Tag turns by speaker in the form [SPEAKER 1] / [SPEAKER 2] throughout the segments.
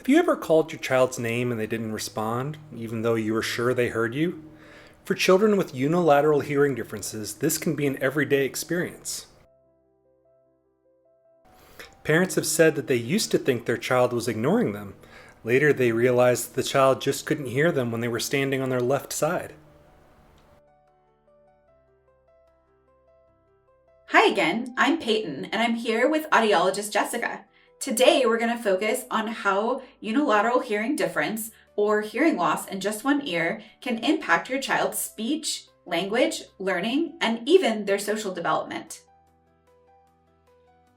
[SPEAKER 1] Have you ever called your child's name and they didn't respond, even though you were sure they heard you? For children with unilateral hearing differences, this can be an everyday experience. Parents have said that they used to think their child was ignoring them. Later, they realized the child just couldn't hear them when they were standing on their left side.
[SPEAKER 2] Hi again, I'm Peyton, and I'm here with audiologist Jessica. Today, we're going to focus on how unilateral hearing difference, or hearing loss in just one ear, can impact your child's speech, language, learning, and even their social development.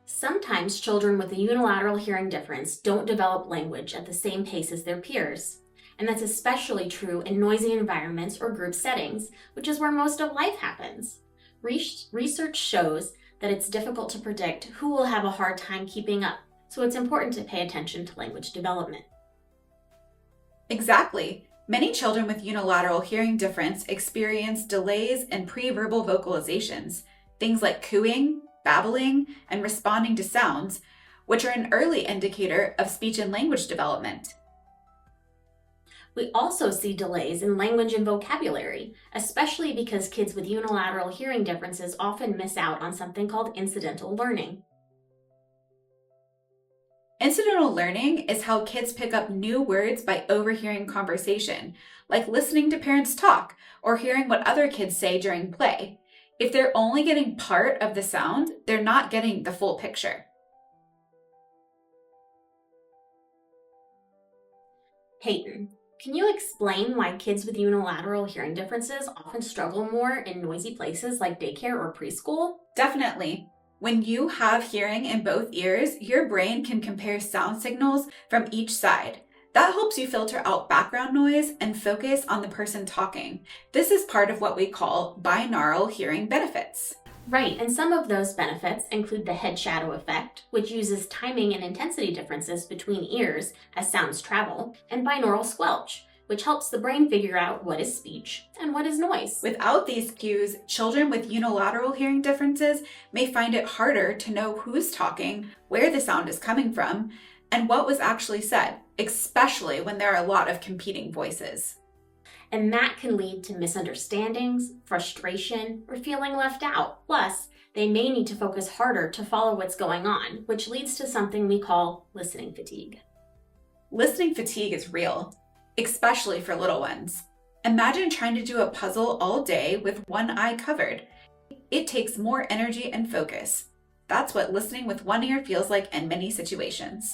[SPEAKER 3] Sometimes children with a unilateral hearing difference don't develop language at the same pace as their peers. And that's especially true in noisy environments or group settings, which is where most of life happens. Research shows that it's difficult to predict who will have a hard time keeping up, so it's important to pay attention to language development.
[SPEAKER 2] Exactly. Many children with unilateral hearing difference experience delays in pre-verbal vocalizations, things like cooing, babbling, and responding to sounds, which are an early indicator of speech and language development.
[SPEAKER 3] We also see delays in language and vocabulary, especially because kids with unilateral hearing differences often miss out on something called incidental learning.
[SPEAKER 2] Incidental learning is how kids pick up new words by overhearing conversation, like listening to parents talk or hearing what other kids say during play. If they're only getting part of the sound, they're not getting the full picture.
[SPEAKER 3] Peyton, can you explain why kids with unilateral hearing differences often struggle more in noisy places like daycare or preschool?
[SPEAKER 2] Definitely. When you have hearing in both ears, your brain can compare sound signals from each side. That helps you filter out background noise and focus on the person talking. This is part of what we call binaural hearing benefits.
[SPEAKER 3] Right, and some of those benefits include the head shadow effect, which uses timing and intensity differences between ears as sounds travel, and binaural squelch, which helps the brain figure out what is speech and what is noise.
[SPEAKER 2] Without these cues, children with unilateral hearing differences may find it harder to know who's talking, where the sound is coming from, and what was actually said, especially when there are a lot of competing voices.
[SPEAKER 3] And that can lead to misunderstandings, frustration, or feeling left out. Plus, they may need to focus harder to follow what's going on, which leads to something we call listening fatigue.
[SPEAKER 2] Listening fatigue is real, especially for little ones. Imagine trying to do a puzzle all day with one eye covered. It takes more energy and focus. That's what listening with one ear feels like in many situations.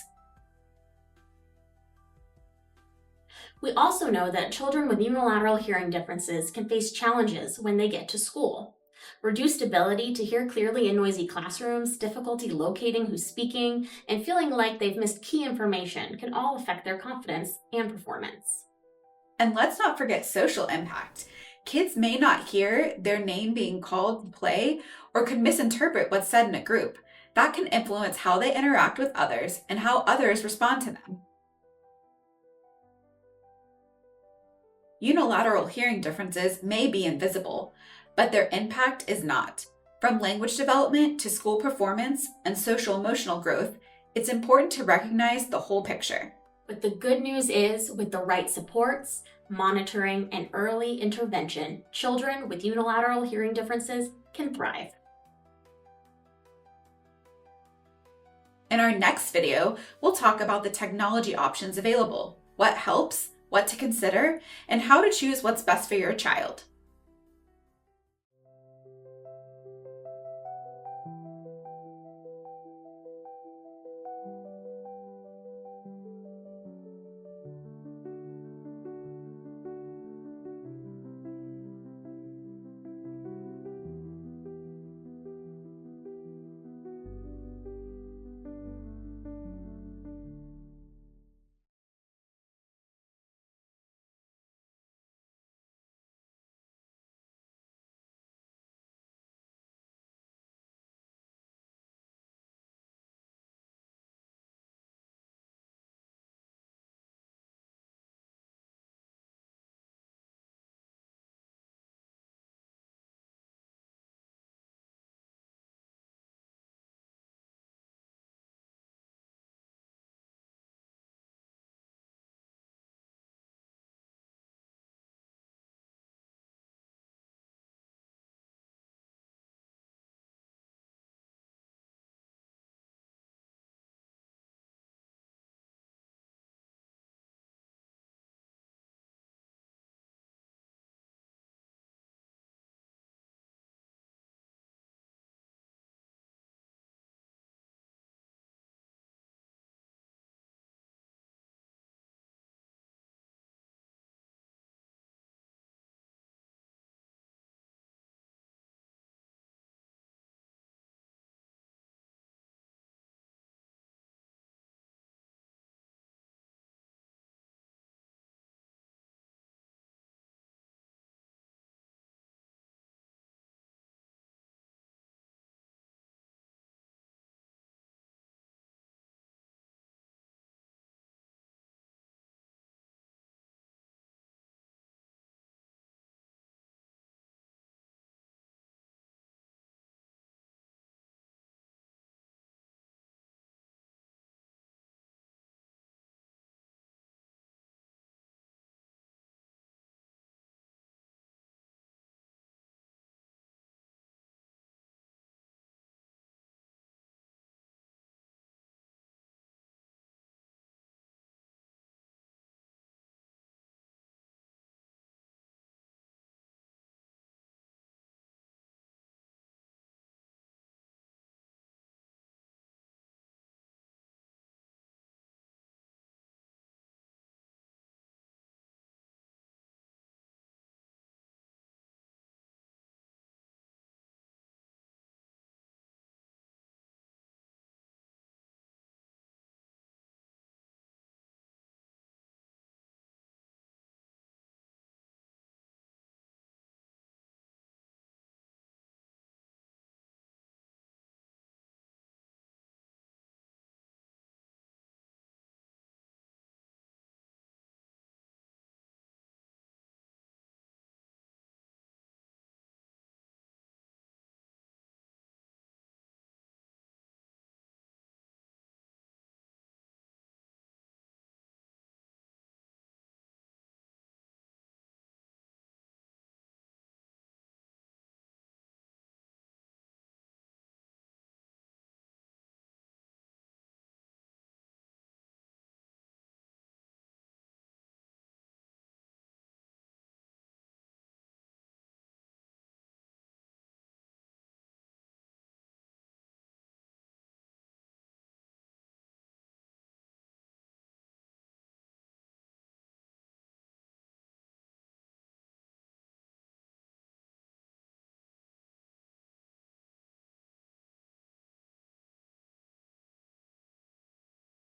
[SPEAKER 3] We also know that children with unilateral hearing differences can face challenges when they get to school. Reduced ability to hear clearly in noisy classrooms, difficulty locating who's speaking, and feeling like they've missed key information can all affect their confidence and performance.
[SPEAKER 2] And let's not forget social impact. Kids may not hear their name being called in play or could misinterpret what's said in a group. That can influence how they interact with others and how others respond to them. Unilateral hearing differences may be invisible, but their impact is not. From language development to school performance and social emotional growth, it's important to recognize the whole picture.
[SPEAKER 3] But the good news is, with the right supports, monitoring, and early intervention, children with unilateral hearing differences can thrive.
[SPEAKER 2] In our next video, we'll talk about the technology options available, what helps, what to consider, and how to choose what's best for your child.